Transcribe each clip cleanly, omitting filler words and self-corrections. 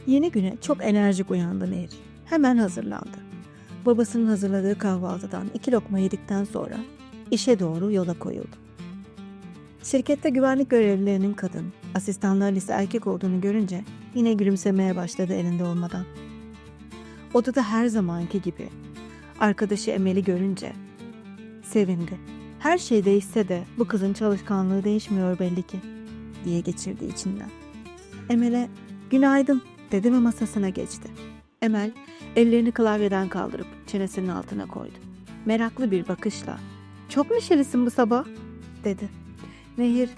Yeni güne çok enerjik uyandı Nehir. Hemen hazırlandı. Babasının hazırladığı kahvaltıdan 2 lokma yedikten sonra işe doğru yola koyuldu. Şirkette güvenlik görevlilerinin kadın, asistanların ise erkek olduğunu görünce yine gülümsemeye başladı elinde olmadan. Odada her zamanki gibi arkadaşı Emel'i görünce sevindi. Her şey değişse de bu kızın çalışkanlığı değişmiyor belli ki diye geçirdi içinden. Emel'e günaydın dedi ve masasına geçti. Emel ellerini klavyeden kaldırıp çenesinin altına koydu. Meraklı bir bakışla çok neşelisin bu sabah dedi. Nehir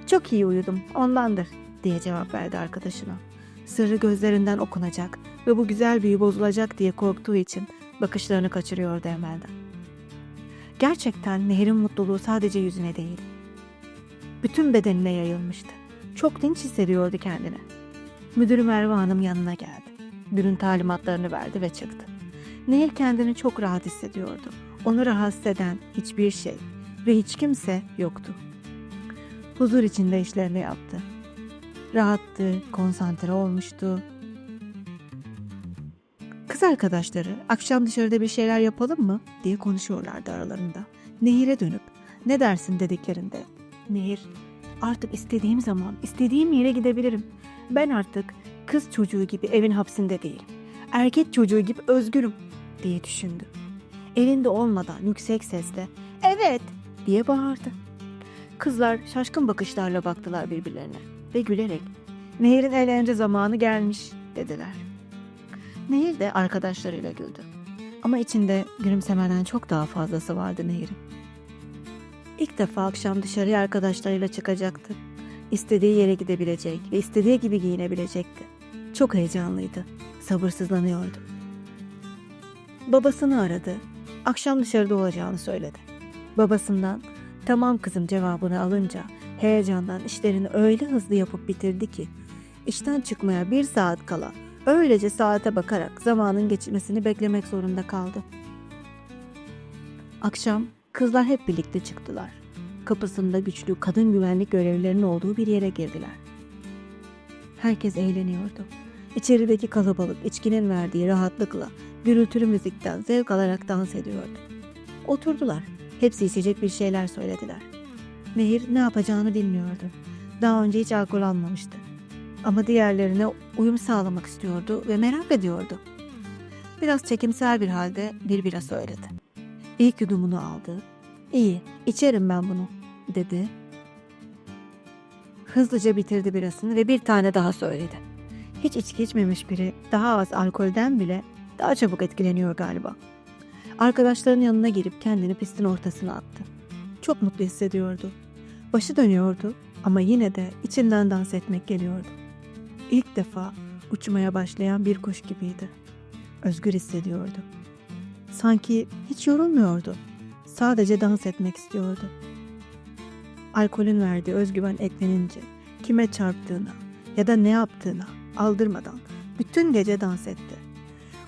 çok iyi uyudum ondandır diye cevap verdi arkadaşına. Sırrı gözlerinden okunacak ve bu güzel büyü bozulacak diye korktuğu için bakışlarını kaçırıyordu Emel'den. Gerçekten Nehir'in mutluluğu sadece yüzüne değil, bütün bedenine yayılmıştı. Çok dinç hissediyordu kendini. Müdürü Merve Hanım yanına geldi. Günün talimatlarını verdi ve çıktı. Nehir kendini çok rahat hissediyordu. Onu rahatsız eden hiçbir şey ve hiç kimse yoktu. Huzur içinde işlerini yaptı. Rahattı, konsantre olmuştu. Kız arkadaşları akşam dışarıda bir şeyler yapalım mı diye konuşuyorlardı aralarında. Nehir'e dönüp ne dersin dediklerinde Nehir artık istediğim zaman istediğim yere gidebilirim. Ben artık kız çocuğu gibi evin hapsinde değilim. Erkek çocuğu gibi özgürüm diye düşündü. Elinde olmadan yüksek sesle evet diye bağırdı. Kızlar şaşkın bakışlarla baktılar birbirlerine ve gülerek Nehir'in eğlence zamanı gelmiş dediler. Nehir de arkadaşlarıyla güldü. Ama içinde gülümsemeden çok daha fazlası vardı Nehir'in. İlk defa akşam dışarıya arkadaşlarıyla çıkacaktı. İstediği yere gidebilecek ve istediği gibi giyinebilecekti. Çok heyecanlıydı, sabırsızlanıyordu. Babasını aradı, akşam dışarıda olacağını söyledi. Babasından tamam kızım cevabını alınca heyecandan işlerini öyle hızlı yapıp bitirdi ki işten çıkmaya 1 saat kala öylece saate bakarak zamanın geçmesini beklemek zorunda kaldı. Akşam kızlar hep birlikte çıktılar. Kapısında güçlü kadın güvenlik görevlilerinin olduğu bir yere girdiler. Herkes eğleniyordu. İçerideki kalabalık içkinin verdiği rahatlıkla gürültülü müzikten zevk alarak dans ediyordu. Oturdular. Hepsi içecek bir şeyler söylediler. Nehir ne yapacağını bilmiyordu. Daha önce hiç alkol almamıştı. Ama diğerlerine uyum sağlamak istiyordu ve merak ediyordu. Biraz çekimsel bir halde bir bira söyledi. İlk yudumunu aldı. İyi, içerim ben bunu dedi. Hızlıca bitirdi birasını ve bir tane daha söyledi. Hiç içki içmemiş biri daha az alkolden bile daha çabuk etkileniyor galiba. Arkadaşlarının yanına girip kendini pistin ortasına attı. Çok mutlu hissediyordu. Başı dönüyordu ama yine de içinden dans etmek geliyordu. İlk defa uçmaya başlayan bir kuş gibiydi. Özgür hissediyordu. Sanki hiç yorulmuyordu. Sadece dans etmek istiyordu. Alkolün verdiği özgüven eklenince kime çarptığına ya da ne yaptığına aldırmadan bütün gece dans etti.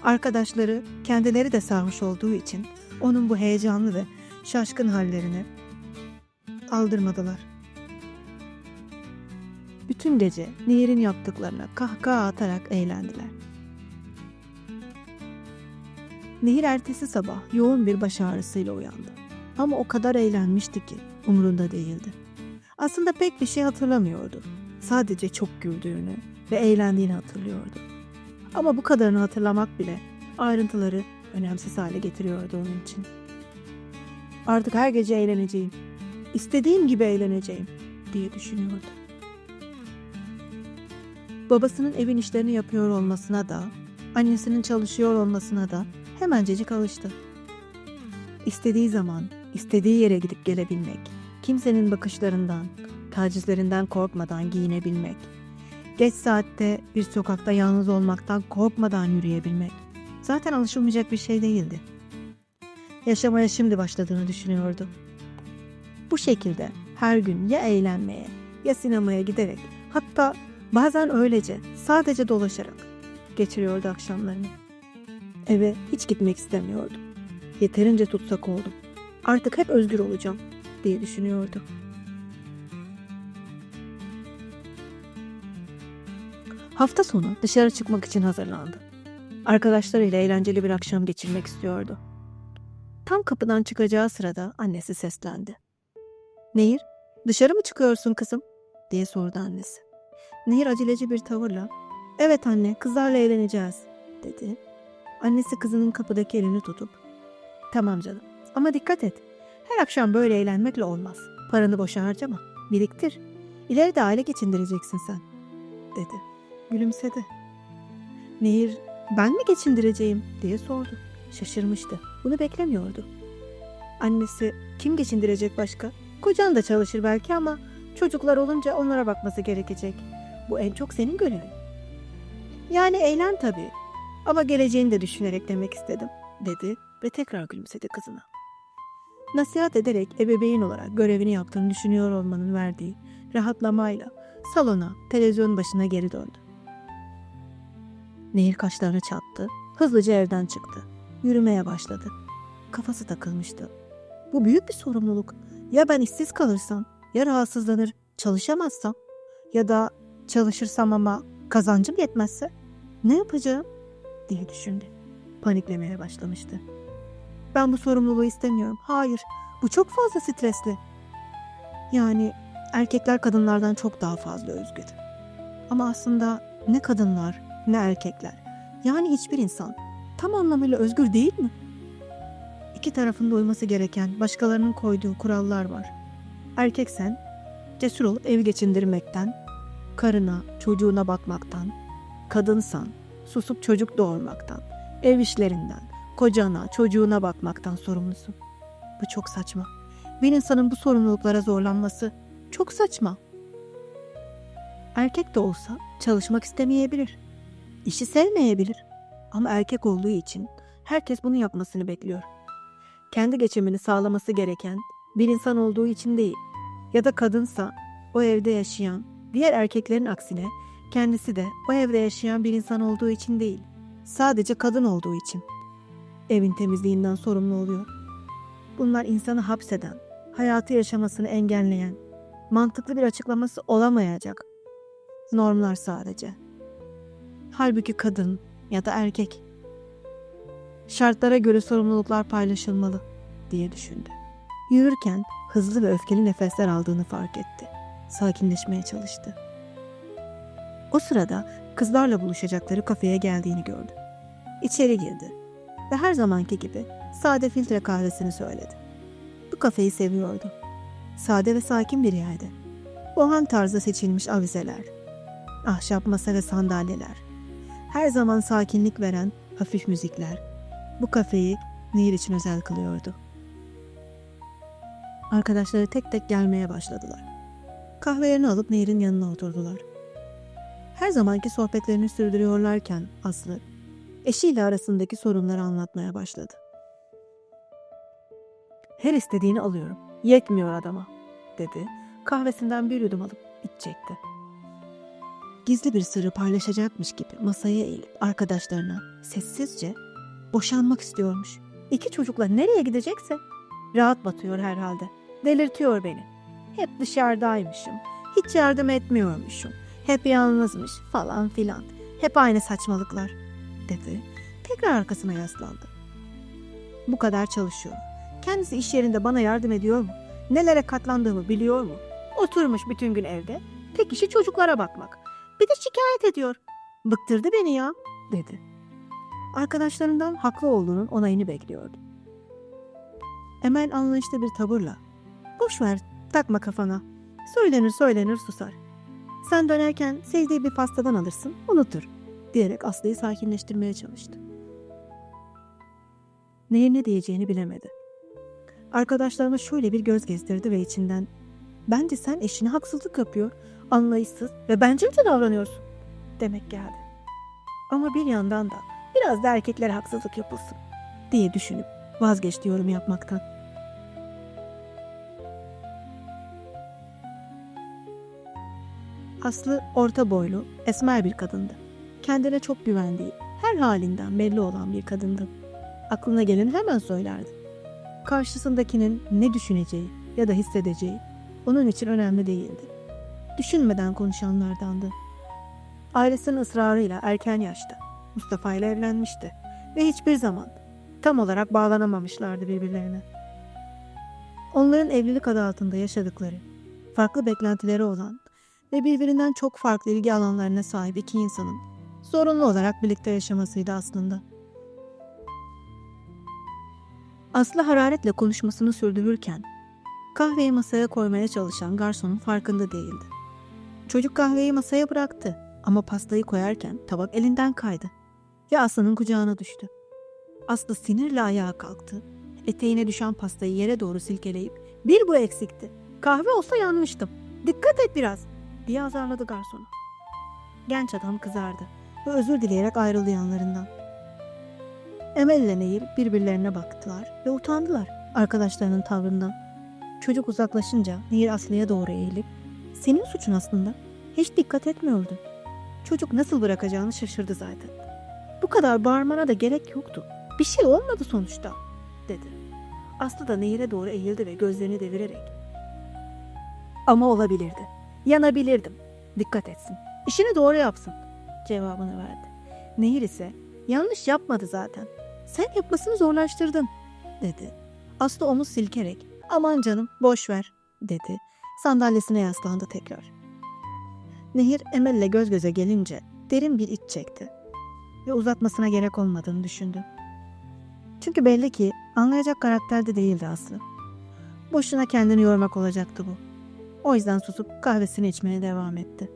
Arkadaşları kendileri de sarhoş olduğu için onun bu heyecanlı ve şaşkın hallerini aldırmadılar. Bütün gece Nehir'in yaptıklarına kahkaha atarak eğlendiler. Nehir ertesi sabah yoğun bir baş ağrısıyla uyandı. Ama o kadar eğlenmişti ki umurunda değildi. Aslında pek bir şey hatırlamıyordu. Sadece çok güldüğünü ve eğlendiğini hatırlıyordu. Ama bu kadarını hatırlamak bile ayrıntıları önemsiz hale getiriyordu onun için. Artık her gece eğleneceğim, istediğim gibi eğleneceğim diye düşünüyordu. Babasının evin işlerini yapıyor olmasına da, annesinin çalışıyor olmasına da hemencecik alıştı. İstediği zaman, istediği yere gidip gelebilmek, kimsenin bakışlarından, tacizlerinden korkmadan giyinebilmek, geç saatte bir sokakta yalnız olmaktan korkmadan yürüyebilmek zaten alışılmayacak bir şey değildi. Yaşamaya şimdi başladığını düşünüyordu. Bu şekilde her gün ya eğlenmeye ya sinemaya giderek, hatta bazen öylece sadece dolaşarak geçiriyordu akşamlarını. Eve hiç gitmek istemiyordu. Yeterince tutsak oldum. Artık hep özgür olacağım diye düşünüyordu. Hafta sonu dışarı çıkmak için hazırlandı. Arkadaşlarıyla eğlenceli bir akşam geçirmek istiyordu. Tam kapıdan çıkacağı sırada annesi seslendi. "Nehir, dışarı mı çıkıyorsun kızım?" diye sordu annesi. Nehir aceleci bir tavırla, "Evet anne, kızlarla eğleneceğiz," dedi. Annesi kızının kapıdaki elini tutup, "Tamam canım, ama dikkat et. Her akşam böyle eğlenmekle olmaz. Paranı boşa harcama, biriktir. İleride aile geçindireceksin sen," dedi. Gülümsedi. Nehir, "Ben mi geçindireceğim?" diye sordu. Şaşırmıştı. Bunu beklemiyordu. Annesi, "Kim geçindirecek başka? Kocan da çalışır belki ama çocuklar olunca onlara bakması gerekecek. Bu en çok senin görevin." "Yani eğlen tabii. Ama geleceğini de düşünerek demek istedim," dedi ve tekrar gülümsedi kızına. Nasihat ederek ebeveyn olarak görevini yaptığını düşünüyor olmanın verdiği rahatlamayla salona, televizyon başına geri döndü. Nehir kaşlarını çattı, hızlıca evden çıktı. Yürümeye başladı. Kafası takılmıştı. Bu büyük bir sorumluluk. Ya ben işsiz kalırsam, ya rahatsızlanır, çalışamazsam, ya da çalışırsam ama kazancım yetmezse ne yapacağım diye düşündü. Paniklemeye başlamıştı. "Ben bu sorumluluğu istemiyorum. Hayır, bu çok fazla stresli. Yani erkekler kadınlardan çok daha fazla özgür. Ama aslında ne kadınlar ne erkekler, yani hiçbir insan tam anlamıyla özgür değil mi? İki tarafın da uyması gereken başkalarının koyduğu kurallar var. Erkeksen cesur olup ev geçindirmekten, karına, çocuğuna bakmaktan, kadınsan susup çocuk doğurmaktan, ev işlerinden, kocana, çocuğuna bakmaktan sorumlusun. Bu çok saçma. Bir insanın bu sorumluluklara zorlanması çok saçma. Erkek de olsa çalışmak istemeyebilir. İşi sevmeyebilir. Ama erkek olduğu için herkes bunu yapmasını bekliyor. Kendi geçimini sağlaması gereken bir insan olduğu için değil. Ya da kadınsa o evde yaşayan, diğer erkeklerin aksine kendisi de o evde yaşayan bir insan olduğu için değil. Sadece kadın olduğu için evin temizliğinden sorumlu oluyor. Bunlar insanı hapseden, hayatı yaşamasını engelleyen, mantıklı bir açıklaması olamayacak normlar sadece. Halbuki kadın ya da erkek şartlara göre sorumluluklar paylaşılmalı diye düşündü. Yürürken hızlı ve öfkeli nefesler aldığını fark etti. Sakinleşmeye çalıştı. O sırada kızlarla buluşacakları kafeye geldiğini gördü. İçeri girdi ve her zamanki gibi sade filtre kahvesini söyledi. Bu kafeyi seviyordu. Sade ve sakin bir yerdi. Bohem tarzda seçilmiş avizeler, ahşap masa ve sandalyeler, her zaman sakinlik veren hafif müzikler bu kafeyi Nehir için özel kılıyordu. Arkadaşları tek tek gelmeye başladılar. Kahvelerini alıp Nehir'in yanına oturdular. Her zamanki sohbetlerini sürdürüyorlarken Aslı, eşiyle arasındaki sorunları anlatmaya başladı. "Her istediğini alıyorum. Yetmiyor adama," dedi. Kahvesinden bir yudum alıp içecekti. Gizli bir sırrı paylaşacakmış gibi masaya eğilip arkadaşlarına sessizce boşanmak istiyormuş. İki çocukla nereye gidecekse rahat batıyor herhalde. Delirtiyor beni. Hep dışarıdaymışım. Hiç yardım etmiyormuşum. Hep yalnızmış falan filan. Hep aynı saçmalıklar, dedi. Tekrar arkasına yaslandı. Bu kadar çalışıyor. Kendisi iş yerinde bana yardım ediyor mu? Nelere katlandığımı biliyor mu? Oturmuş bütün gün evde. Tek işi çocuklara bakmak. Bir de şikayet ediyor. Bıktırdı beni ya, dedi. Arkadaşlarından haklı olduğunun onayını bekliyordu. Emel anlayışlı bir tavırla, "Boş ver, takma kafana. Söylenir susar. Sen dönerken sevdiği bir pastadan alırsın, unutur," diyerek Aslı'yı sakinleştirmeye çalıştı. Nehir ne diyeceğini bilemedi. Arkadaşlarına şöyle bir göz gezdirdi ve içinden, "Bence sen eşine haksızlık yapıyor, anlayışsız ve bencilce davranıyorsun," demek geldi. Ama bir yandan da biraz da erkeklere haksızlık yapılsın diye düşünüp vazgeçti yorum yapmaktan. Aslı orta boylu, esmer bir kadındı. Kendine çok güvendiği, her halinden belli olan bir kadındı. Aklına geleni hemen söylerdi. Karşısındakinin ne düşüneceği ya da hissedeceği onun için önemli değildi. Düşünmeden konuşanlardandı. Ailesinin ısrarıyla erken yaşta Mustafa ile evlenmişti ve hiçbir zaman tam olarak bağlanamamışlardı birbirlerine. Onların evlilik adı altında yaşadıkları, farklı beklentileri olan ve birbirinden çok farklı ilgi alanlarına sahip iki insanın zorunlu olarak birlikte yaşamasıydı aslında. Aslı hararetle konuşmasını sürdürürken kahveyi masaya koymaya çalışan garsonun farkında değildi. Çocuk kahveyi masaya bıraktı ama pastayı koyarken tabak elinden kaydı ve Aslı'nın kucağına düştü. Aslı sinirle ayağa kalktı. Eteğine düşen pastayı yere doğru silkeleyip "Bir bu eksikti. Kahve olsa yanmıştım. Dikkat et biraz," diye azarladı garsonu. Genç adam kızardı ve özür dileyerek ayrıldı yanlarından. Emel ile Nehir birbirlerine baktılar ve utandılar arkadaşlarının tavrından. Çocuk uzaklaşınca Nehir Aslı'ya doğru eğilip "Senin suçun aslında. Hiç dikkat etmiyordun." Çocuk nasıl bırakacağını şaşırdı zaten. "Bu kadar bağırmana da gerek yoktu. Bir şey olmadı sonuçta," dedi. Aslı da Nehir'e doğru eğildi ve gözlerini devirerek "Ama olabilirdi. Yanabilirdim. Dikkat etsin. İşini doğru yapsın," cevabını verdi. Nehir ise "Yanlış yapmadı zaten. Sen yapmasını zorlaştırdın," dedi. Aslı omuz silkerek "Aman canım, boş ver," dedi. Sandalyesine yaslandı tekrar. Nehir Emel'le göz göze gelince derin bir iç çekti ve uzatmasına gerek olmadığını düşündü. Çünkü belli ki anlayacak karakterde değildi Aslı. Boşuna kendini yormak olacaktı bu. O yüzden susup kahvesini içmeye devam etti.